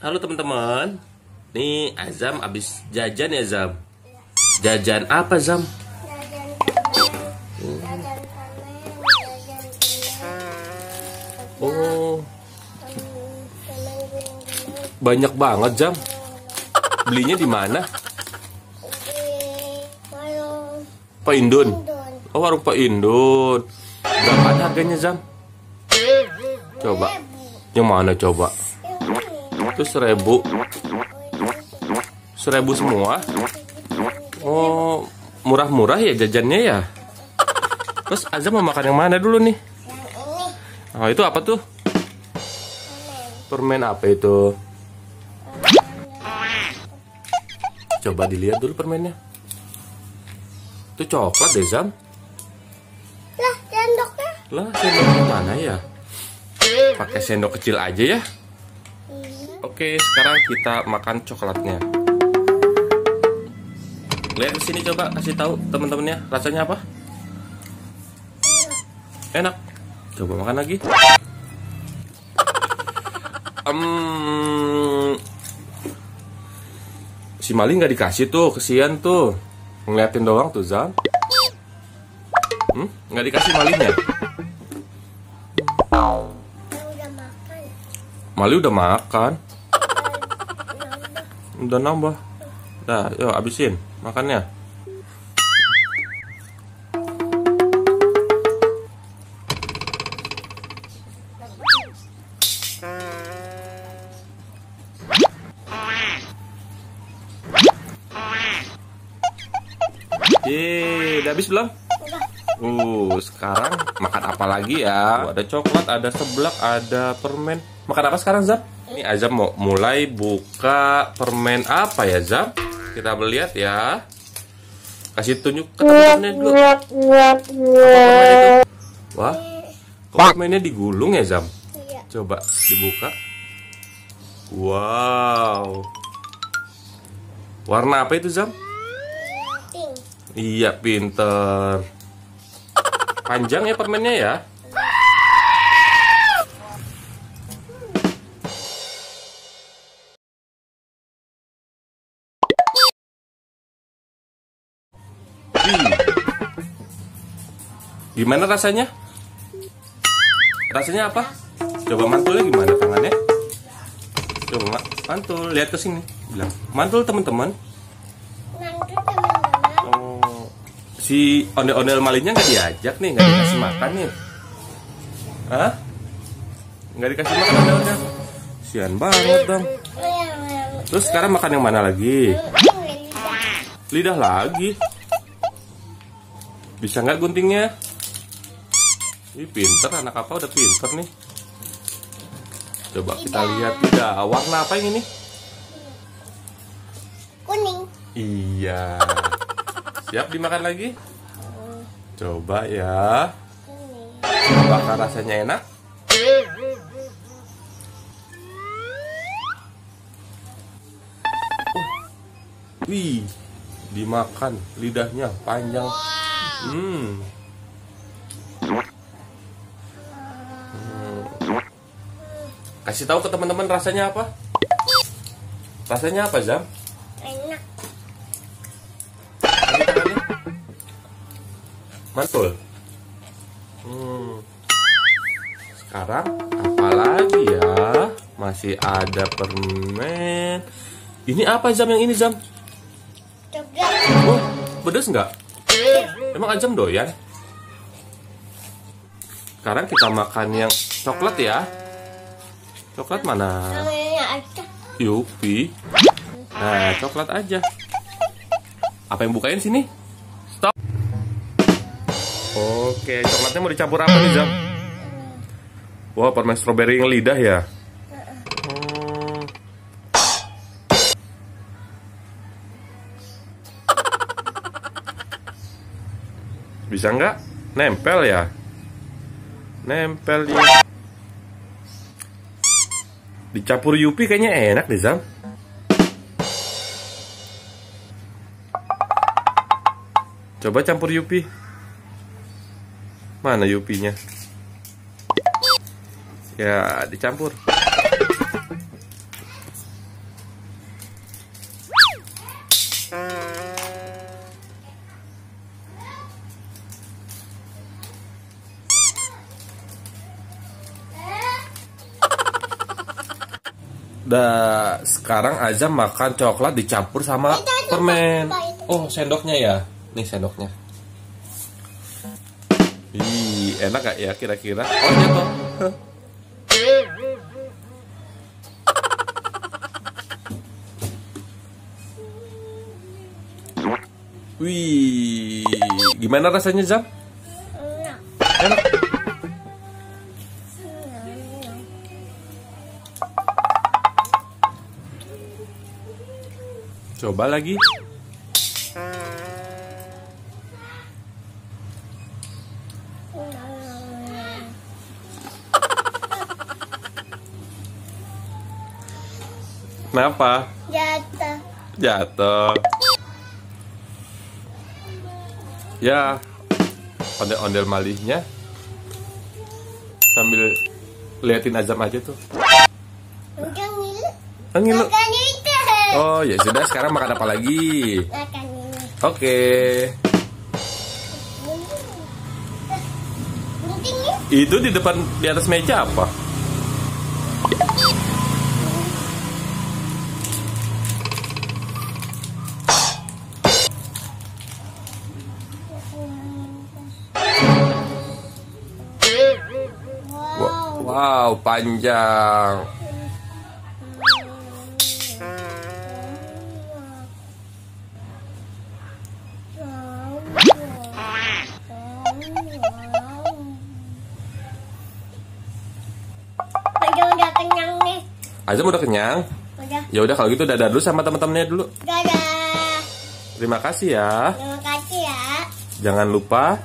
Halo teman-teman. Nih Azam abis jajan ya Zam. Jajan apa Zam? Oh, banyak banget Zam. Belinya di mana? Pak Indun. Oh, warung Pak Indun. Berapa harganya Zam? Coba. Yang mana coba? Itu 1.000. 1.000 semua. Oh, murah-murah ya jajannya ya. Terus Azam mau makan yang mana dulu nih? Oh, itu apa tuh? Permen apa itu? Coba dilihat dulu permennya. Itu coklat deh Zam. Lah, sendoknya. Lah, sendoknya mana ya? Pakai sendok kecil aja ya. Oke, sekarang kita makan coklatnya. Lihat di sini, coba kasih tahu teman-temannya rasanya apa? Enak. Coba makan lagi. Si Mali nggak dikasih tuh, kesian tuh. Ngeliatin doang tuh Zam. Nggak dikasih Malinya. Mali udah makan. Udah nambah. Dah, yuk abisin makannya. Udah habis belum? Sekarang makan apa lagi ya? Ada coklat, ada seblak, ada permen. Makan apa sekarang Zam? Ini Azam mau mulai buka permen apa ya Zam? Kita lihat ya. Kasih tunjuk ke teman-temannya dulu. Apa permen itu? Wah, kok permennya digulung ya Zam? Iya. Coba dibuka. Wow. Warna apa itu Zam? Pink. Iya, pinter. Panjang ya permennya ya. Gimana rasanya? Rasanya apa? Coba mantulnya gimana tangannya? Coba mantul, lihat ke sini. Bilang, mantul teman-teman. Nanti teman-teman. Oh, si ondel-ondel Malinya nggak diajak nih, nggak dikasih makan nih. Hah? Nggak dikasih makan ondel-ondel? Sian banget dong. Terus sekarang makan yang mana lagi? Lidah lagi. Bisa nggak guntingnya? Ih, pinter, anak apa udah pinter nih. Coba kita lihat lidah. Warna apa yang ini? Kuning. Iya. Siap dimakan lagi? Coba ya. Apakah rasanya enak? Wih, dimakan lidahnya panjang. Kasih tahu ke teman-teman rasanya apa? Rasanya apa Zam? Enak. Ini tangannya. Mantul. Sekarang apa lagi ya? Masih ada permen. Ini apa Zam yang ini Zam? Coklat. Oh, pedes nggak? Emang Azam doyan? Sekarang kita makan yang coklat ya. Coklat mana? Namanya aja. Yupi. Nah, coklat aja. Apa yang bukain sini? Stop. Oke, coklatnya mau dicampur apa nih Zam? Wah, permen stroberi yang lidah ya. Bisa nggak? Nempel ya? Nempel ya. Dicampur Yupi kayaknya enak deh Zam. Coba campur Yupi. Mana Yupinya? Ya, dicampur. Sekarang Azam makan coklat dicampur sama permen. Oh, sendoknya ya. Nih sendoknya. Ih, enak gak ya kira-kira? Oh, jatuh. Wih, gimana rasanya, Zam? Enak. Enak. Coba lagi. Kenapa? Jatuh. Jatuh. Ya, ondel-ondel malihnya sambil liatin Azam aja tuh. Makan ini. Ngilu. Makan itu. Oh, ya sudah, sekarang makan apa lagi? Makan ini. Oke. Mungkin ini. Itu di depan di atas meja apa? Wow, panjang. Udah kenyang nih. Azam udah kenyang? Udah. Ya udah kalau gitu dadah dulu sama teman-temannya dulu. Dadah. Terima kasih ya. Terima kasih ya. Jangan lupa